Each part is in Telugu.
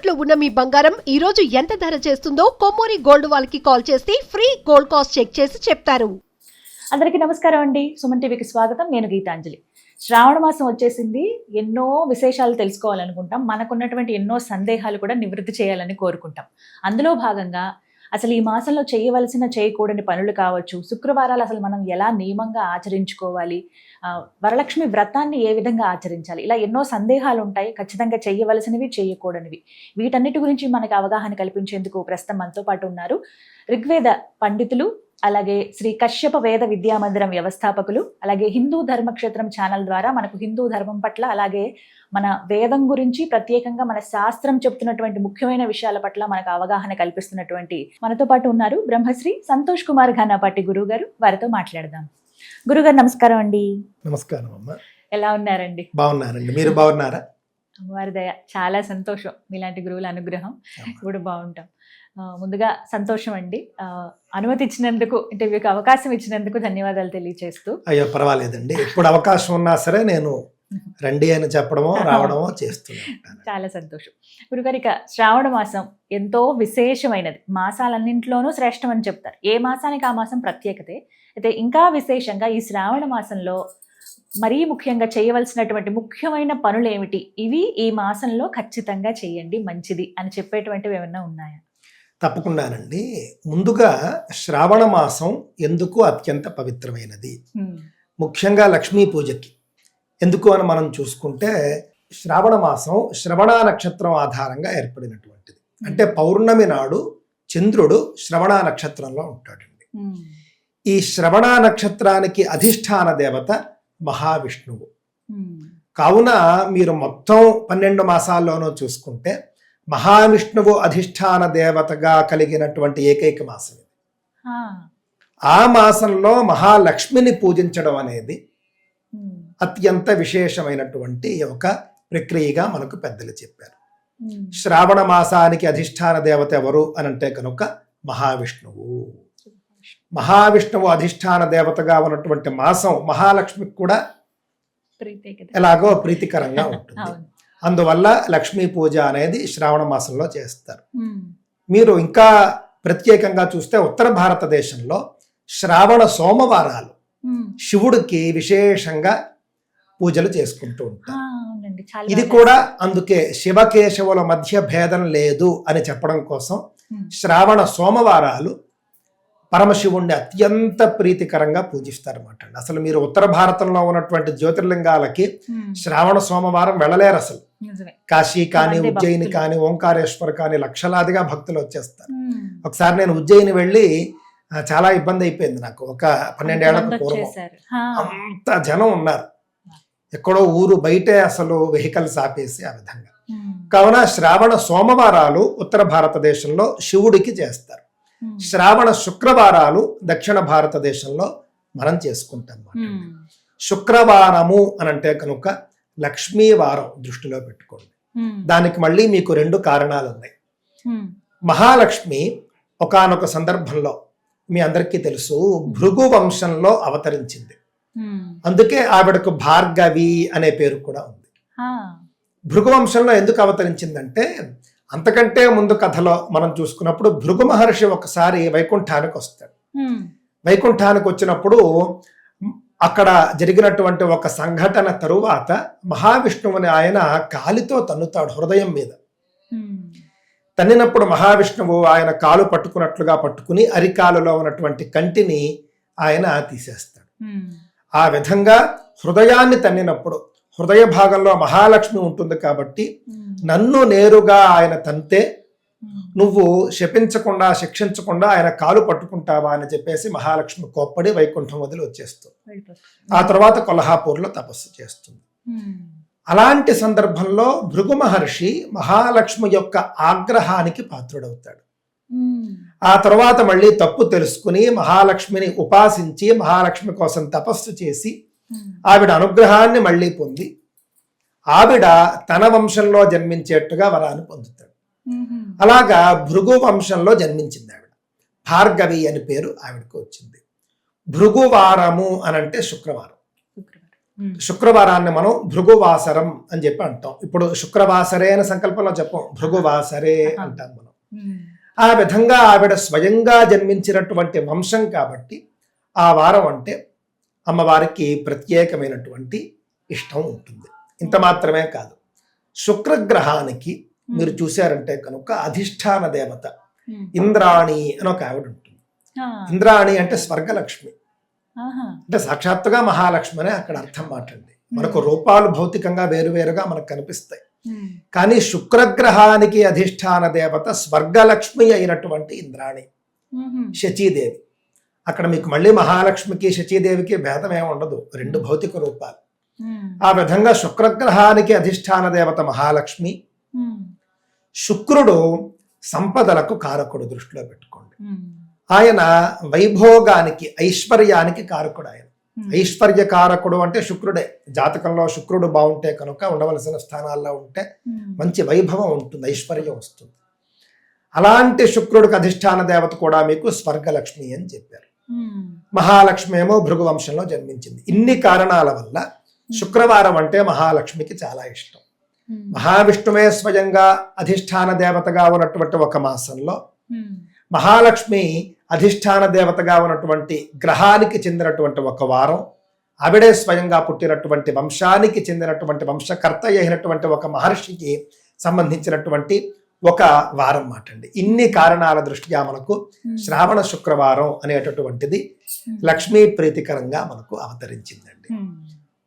తాకట్టులో ఉన్న మీ బంగారం ఈ రోజు ఎంత ధర చేస్తుందో కొమ్మూరి గోల్డ్ వాళ్ళకి కాల్ చేస్తే ఫ్రీ గోల్డ్ కాస్ట్ చెక్ చేసి చెప్తారు. అందరికీ నమస్కారం అండి. సుమన్ టీవీకి స్వాగతం. నేను గీతాంజలి. శ్రావణ మాసం వచ్చేసింది. ఎన్నో విశేషాలు తెలుసుకోవాలనుకుంటాం. మనకున్నటువంటి ఎన్నో సందేహాలు కూడా నివృత్తి చేయాలని కోరుకుంటాం. అందులో భాగంగా అసలు ఈ మాసంలో చేయవలసిన చేయకూడని పనులు కావచ్చు, శుక్రవారాలు అసలు మనం ఎలా నియమంగా ఆచరించుకోవాలి, వరలక్ష్మి వ్రతాన్ని ఏ విధంగా ఆచరించాలి, ఇలా ఎన్నో సందేహాలు ఉంటాయి. ఖచ్చితంగా చేయవలసినవి, చేయకూడనివి, వీటన్నిటి గురించి మనకు అవగాహన కల్పించేందుకు ప్రస్తుతం మనతో పాటు ఉన్నారు ఋగ్వేద పండితులు, అలాగే శ్రీ కశ్యప వేద విద్యామందిరం వ్యవస్థాపకులు, అలాగే హిందూ ధర్మక్షేత్రం ఛానల్ ద్వారా మనకు హిందూ ధర్మం పట్ల, అలాగే మన వేదం గురించి, ప్రత్యేకంగా మన శాస్త్రం చెప్తున్నటువంటి ముఖ్యమైన విషయాల పట్ల మనకు అవగాహన కల్పిస్తున్నటువంటి మనతో పాటు ఉన్నారు బ్రహ్మశ్రీ సంతోష్ కుమార్ ఘనపాటి గురువు గారు. వారితో మాట్లాడదాం. గురుగారు నమస్కారం అండి. నమస్కారం అమ్మ. ఎలా ఉన్నారండి? బాగున్నారండి. మీరు బాగున్నారా? అమ్మవారి దయ, చాలా సంతోషం. మీలాంటి గురువుల అనుగ్రహం ఇప్పుడు బాగుంటాం. ముందుగా సంతోషం అండి. అనుమతి ఇచ్చినందుకు, ఇంటర్వ్యూకి అవకాశం ఇచ్చినందుకు ధన్యవాదాలు తెలియజేస్తూ. అయ్యో పర్వాలేదండి. ఎప్పుడు అవకాశం ఉన్నా సరే నేను రండి అని చెప్పడమో రావడమో చేస్తున్నాను. చాలా సంతోషం. గురుగారు, ఇక శ్రావణ మాసం ఎంతో విశేషమైనది. మాసాలన్నింటిలోనూ శ్రేష్టం అని చెప్తారు. ఏ మాసానికి ఆ మాసం ప్రత్యేకతే. అయితే ఇంకా విశేషంగా ఈ శ్రావణ మాసంలో మరీ ముఖ్యంగా చేయవలసినటువంటి ముఖ్యమైన పనులు ఏమిటి, ఇవి ఈ మాసంలో ఖచ్చితంగా చేయండి మంచిది అని చెప్పేటువంటివి ఏమన్నా ఉన్నాయా? తప్పకుండానండి. ముందుగా శ్రావణ మాసం ఎందుకు అత్యంత పవిత్రమైనది, ముఖ్యంగా లక్ష్మీ పూజకి ఎందుకు అని మనం చూసుకుంటే, శ్రావణ మాసం శ్రవణ నక్షత్రం ఆధారంగా ఏర్పడినటువంటిది. అంటే పౌర్ణమి నాడు చంద్రుడు శ్రవణ నక్షత్రంలో ఉంటాడండి. ఈ శ్రవణ నక్షత్రానికి అధిష్టాన దేవత మహావిష్ణువు. కావున మీరు మొత్తం 12 మాసాల్లోనూ చూసుకుంటే మహావిష్ణువు అధిష్టాన దేవతగా కలిగినటువంటి ఏకైక మాసం ఇది. ఆ మాసంలో మహాలక్ష్మిని పూజించడం అనేది అత్యంత విశేషమైనటువంటి ఒక ప్రక్రియగా మనకు పెద్దలు చెప్పారు. శ్రావణ మాసానికి అధిష్టాన దేవత ఎవరు అని అంటే కనుక మహావిష్ణువు. మహావిష్ణువు అధిష్టాన దేవతగా ఉన్నటువంటి మాసం మహాలక్ష్మికి కూడా ఎలాగో ప్రీతికరంగా ఉంటుంది. అందువల్ల లక్ష్మీ పూజ అనేది శ్రావణ మాసంలో చేస్తారు. మీరు ఇంకా ప్రత్యేకంగా చూస్తే ఉత్తర భారతదేశంలో శ్రావణ సోమవారాలు శివుడికి విశేషంగా పూజలు చేసుకుంటూ ఉంటారు. ఇది కూడా అందుకే శివకేశవుల మధ్య భేదం లేదు అని చెప్పడం కోసం శ్రావణ సోమవారాలు పరమశివుణ్ణి అత్యంత ప్రీతికరంగా పూజిస్తారన్నమాట. అసలు మీరు ఉత్తర భారతంలో ఉన్నటువంటి జ్యోతిర్లింగాలకి శ్రావణ సోమవారం వెళ్ళలేరు. అసలు కాశీ కానీ, ఉజ్జయిని కానీ, ఓంకారేశ్వర్ కానీ లక్షలాదిగా భక్తులు వచ్చేస్తారు. ఒకసారి నేను ఉజ్జయిని వెళ్ళి చాలా ఇబ్బంది అయిపోయింది నాకు. ఒక 12 ఏళ్లకు పూర్వం అంత జనం ఉన్నారు. ఎక్కడో ఊరు బయటే అసలు వెహికల్స్ ఆపేసి ఆ విధంగా. కావున శ్రావణ సోమవారాలు ఉత్తర భారతదేశంలో శివుడికి చేస్తారు. శ్రావణ శుక్రవారాలు దక్షిణ భారతదేశంలో మనం చేసుకుంటాం. శుక్రవారము అని అంటే కనుక లక్ష్మీ వారం దృష్టిలో పెట్టుకోండి. దానికి మళ్ళీ మీకు 2 కారణాలు ఉన్నాయి. మహాలక్ష్మి ఒకానొక సందర్భంలో మీ అందరికీ తెలుసు భృగు వంశంలో అవతరించింది. అందుకే ఆవిడకు భార్గవి అనే పేరు కూడా ఉంది. భృగు వంశంలో ఎందుకు అవతరించిందంటే, అంతకంటే ముందు కథలో మనం చూసుకున్నప్పుడు భృగు మహర్షి ఒకసారి వైకుంఠానికి వస్తాడు. వైకుంఠానికి వచ్చినప్పుడు అక్కడ జరిగినటువంటి ఒక సంఘటన తరువాత మహావిష్ణువుని ఆయన కాలితో తన్నుతాడు హృదయం మీద. తన్నినప్పుడు మహావిష్ణువు ఆయన కాలు పట్టుకున్నట్లుగా పట్టుకుని అరికాలులో ఉన్నటువంటి కంటిని ఆయన తీసేస్తాడు. ఆ విధంగా హృదయాన్ని తన్నినప్పుడు హృదయ భాగంలో మహాలక్ష్మి ఉంటుంది కాబట్టి నన్ను నేరుగా ఆయన తంతే నువ్వు శపించకుండా శిక్షించకుండా ఆయన కాలు పట్టుకుంటావా అని చెప్పేసి మహాలక్ష్మి కోప్పడి వైకుంఠం వదిలి వచ్చేస్తుంది. ఆ తర్వాత కొల్హాపూర్లో తపస్సు చేస్తుంది. అలాంటి సందర్భంలో భృగు మహర్షి మహాలక్ష్మి యొక్క ఆగ్రహానికి పాత్రుడవుతాడు. ఆ తర్వాత మళ్ళీ తప్పు తెలుసుకుని మహాలక్ష్మిని ఉపాసించి మహాలక్ష్మి కోసం తపస్సు చేసి ఆవిడ అనుగ్రహాన్ని మళ్ళీ పొంది ఆవిడ తన వంశంలో జన్మించేట్టుగా వరాన్ని పొందుతాడు. అలాగా భృగు వంశంలో జన్మించింది ఆవిడ. భార్గవి అని పేరు ఆవిడకు వచ్చింది. భృగువారము అనంటే శుక్రవారం. శుక్రవారాన్ని మనం భృగువాసరం అని చెప్పి అంటాం. ఇప్పుడు శుక్రవాసరే అనే సంకల్పంలో చెప్పం, భృగువాసరే అంటాం మనం. ఆ విధంగా ఆవిడ స్వయంగా జన్మించినటువంటి వంశం కాబట్టి ఆ వారం అంటే అమ్మవారికి ప్రత్యేకమైనటువంటి ఇష్టం ఉంటుంది. ఇంత మాత్రమే కాదు, శుక్రగ్రహానికి మీరు చూశారంటే కనుక అధిష్టాన దేవత ఇంద్రాణి అని ఒక ఆవిడ ఉంటుంది. ఇంద్రాణి అంటే స్వర్గలక్ష్మి, అంటే సాక్షాత్తుగా మహాలక్ష్మి అనే అక్కడ అర్థం మాటండి. మనకు రూపాలు భౌతికంగా వేరువేరుగా మనకు కనిపిస్తాయి, కానీ శుక్రగ్రహానికి అధిష్టాన దేవత స్వర్గలక్ష్మి అయినటువంటి ఇంద్రాణి, శచీదేవి. అక్కడ మీకు మళ్ళీ మహాలక్ష్మికి శచీదేవికి భేదం ఏమి ఉండదు, రెండు భౌతిక రూపాలు. ఆ విధంగా శుక్రగ్రహానికి అధిష్టాన దేవత మహాలక్ష్మి, శుక్రుడు సంపదలకు కారకుడు, దృష్టిలో పెట్టుకోండి. ఆయన వైభోగానికి ఐశ్వర్యానికి కారకుడు. ఆయన ఐశ్వర్య కారకుడు అంటే శుక్రుడే. జాతకంలో శుక్రుడు బాగుంటే కనుక ఉండవలసిన స్థానాల్లో ఉంటే మంచి వైభవం ఉంటుంది, ఐశ్వర్యం వస్తుంది. అలాంటి శుక్రుడికి అధిష్టాన దేవత కూడా మీకు స్వర్గలక్ష్మి అని చెప్పారు. మహాలక్ష్మి ఏమో భృగువంశంలో జన్మించింది. ఇన్ని కారణాల వల్ల శుక్రవారం అంటే మహాలక్ష్మికి చాలా ఇష్టం. మహావిష్ణువే స్వయంగా అధిష్టాన దేవతగా ఉన్నటువంటి ఒక మాసంలో మహాలక్ష్మి అధిష్టాన దేవతగా ఉన్నటువంటి గ్రహానికి చెందినటువంటి ఒక వారం, ఆవిడే స్వయంగా పుట్టినటువంటి వంశానికి చెందినటువంటి వంశకర్త అయినటువంటి ఒక మహర్షికి సంబంధించినటువంటి ఒక వారం మాట అండి. ఇన్ని కారణాల దృష్ట్యా మనకు శ్రావణ శుక్రవారం అనేటటువంటిది లక్ష్మీ ప్రీతికరంగా మనకు అవతరించిందండి.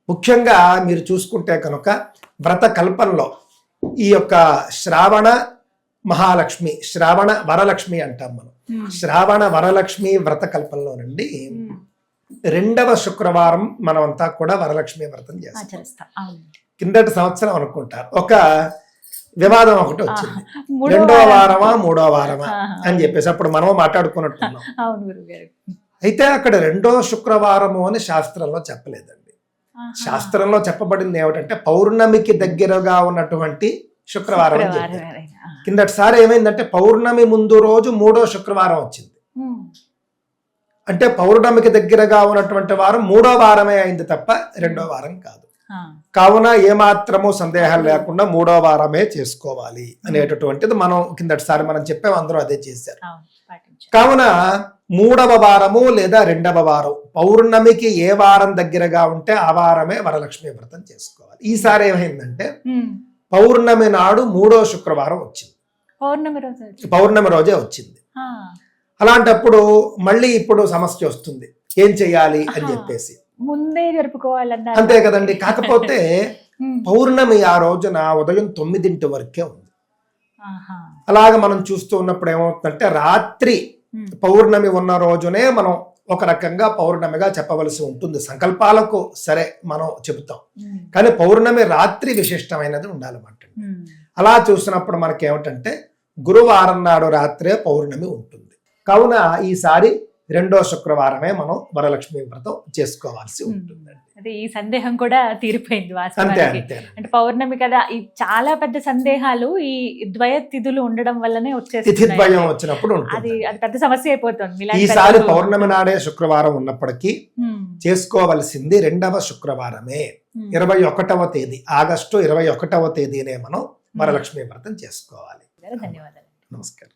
ముఖ్యంగా మీరు చూసుకుంటే కనుక వ్రత కల్పంలో ఈ యొక్క శ్రావణ మహాలక్ష్మి, శ్రావణ వరలక్ష్మి అంటాం మనం. శ్రావణ వరలక్ష్మి వ్రత కల్పంలోనండి 2వ శుక్రవారం మనమంతా కూడా వరలక్ష్మి వ్రతం చేస్తాం. కిందటి సంవత్సరం అనుకుంటారు ఒక వివాదం ఒకటి వచ్చింది, 2వ వారమా 3వ వారమా అని చెప్పేసి అప్పుడు మనం మాట్లాడుకున్నట్టున్నాం. అయితే అక్కడ 2వ శుక్రవారము అని శాస్త్రంలో చెప్పలేదండి. శాస్త్రంలో చెప్పబడింది ఏమిటంటే పౌర్ణమికి దగ్గరగా ఉన్నటువంటి శుక్రవారం అని చెప్పారు. కిందటిసారి ఏమైందంటే పౌర్ణమి ముందు రోజు 3వ శుక్రవారం వచ్చింది. అంటే పౌర్ణమికి దగ్గరగా ఉన్నటువంటి వారం 3వ వారమే అయింది తప్ప 2వ వారం కాదు. కావున ఏమాత్రము సందేహం లేకుండా 3వ వారమే చేసుకోవాలి అనేటటువంటిది మనం కిందటిసారి మనం చెప్పాం, అందరూ అదే చేశారు. కావున 3వ వారము లేదా 2వ వారం పౌర్ణమికి ఏ వారం దగ్గరగా ఉంటే ఆ వారమే వరలక్ష్మి వ్రతం చేసుకోవాలి. ఈసారి ఏమైందంటే పౌర్ణమి నాడు 3వ శుక్రవారం వచ్చింది, పౌర్ణమి రోజే వచ్చింది. అలాంటప్పుడు మళ్ళీ ఇప్పుడు సమస్య వస్తుంది, ఏం చెయ్యాలి అని చెప్పేసి ముందే జరుపుకోవాలన్నా అంతే కదండి. కాకపోతే పౌర్ణమి ఆ రోజున ఉదయం 9 వరకే ఉంది. అలాగ మనం చూస్తూ ఉన్నప్పుడు ఏమవుతుందంటే రాత్రి పౌర్ణమి ఉన్న రోజునే మనం ఒక రకంగా పౌర్ణమిగా చెప్పవలసి ఉంటుంది. సంకల్పాలకు సరే మనం చెబుతాం, కానీ పౌర్ణమి రాత్రి విశిష్టమైనది ఉండాలన్నమాట. అలా చూసినప్పుడు మనకేమిటంటే గురువారం నాడు రాత్రే పౌర్ణమి ఉంటుంది. కావున ఈసారి 2వ శుక్రవారమే మనం వరలక్ష్మి వ్రతం చేసుకోవాల్సి ఉంటుందండి. అదే ఈ సందేహం కూడా తీరిపోయింది వాస్తవానికి. అంటే పౌర్ణమి కదా, ఈ చాలా పెద్ద సందేహాలు ఈ ద్వయ తిథులు ఉండడం వల్లనే వచ్చేసి తిథిద్వయం వచ్చినప్పుడు అది పెద్ద సమస్య అయిపోతుంది. ఈసారి పౌర్ణమి నాడే శుక్రవారం ఉన్నప్పటికీ చేసుకోవలసింది 2వ శుక్రవారమే, 21వ తేదీ, ఆగస్టు 21వ తేదీనే మనం వరలక్ష్మి వ్రతం చేసుకోవాలి. ధన్యవాదాలు. నమస్కారం.